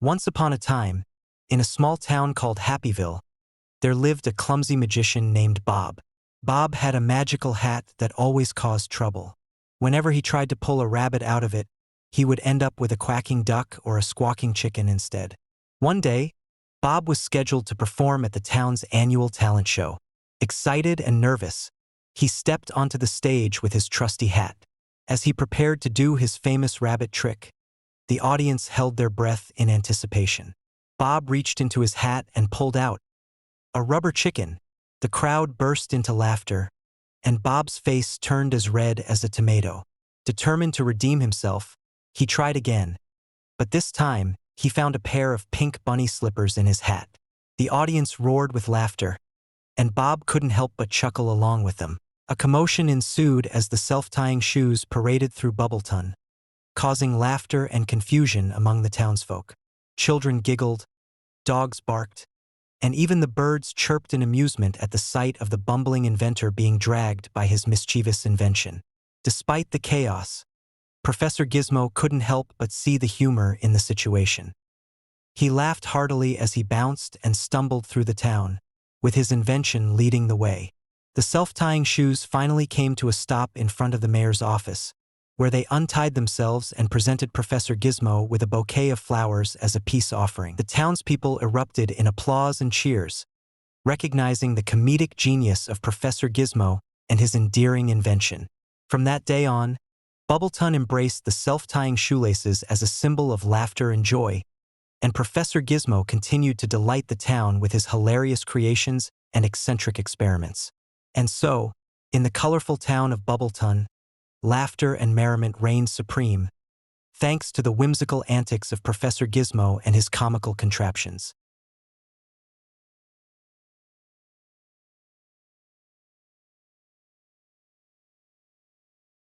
Once upon a time, in a small town called Happyville, there lived a clumsy magician named Bob. Bob had a magical hat that always caused trouble. Whenever he tried to pull a rabbit out of it, he would end up with a quacking duck or a squawking chicken instead. One day, Bob was scheduled to perform at the town's annual talent show. Excited and nervous, he stepped onto the stage with his trusty hat. As he prepared to do his famous rabbit trick, the audience held their breath in anticipation. Bob reached into his hat and pulled out a rubber chicken. The crowd burst into laughter, and Bob's face turned as red as a tomato. Determined to redeem himself, he tried again, but this time he found a pair of pink bunny slippers in his hat. The audience roared with laughter, and Bob couldn't help but chuckle along with them. A commotion ensued as the self-tying shoes paraded through Bubbleton, causing laughter and confusion among the townsfolk. Children giggled, dogs barked, and even the birds chirped in amusement at the sight of the bumbling inventor being dragged by his mischievous invention. Despite the chaos, Professor Gizmo couldn't help but see the humor in the situation. He laughed heartily as he bounced and stumbled through the town, with his invention leading the way. The self-tying shoes finally came to a stop in front of the mayor's office, where they untied themselves and presented Professor Gizmo with a bouquet of flowers as a peace offering. The townspeople erupted in applause and cheers, recognizing the comedic genius of Professor Gizmo and his endearing invention. From that day on, Bubbleton embraced the self-tying shoelaces as a symbol of laughter and joy, and Professor Gizmo continued to delight the town with his hilarious creations and eccentric experiments. And so, in the colorful town of Bubbleton, laughter and merriment reigned supreme, thanks to the whimsical antics of Professor Gizmo and his comical contraptions.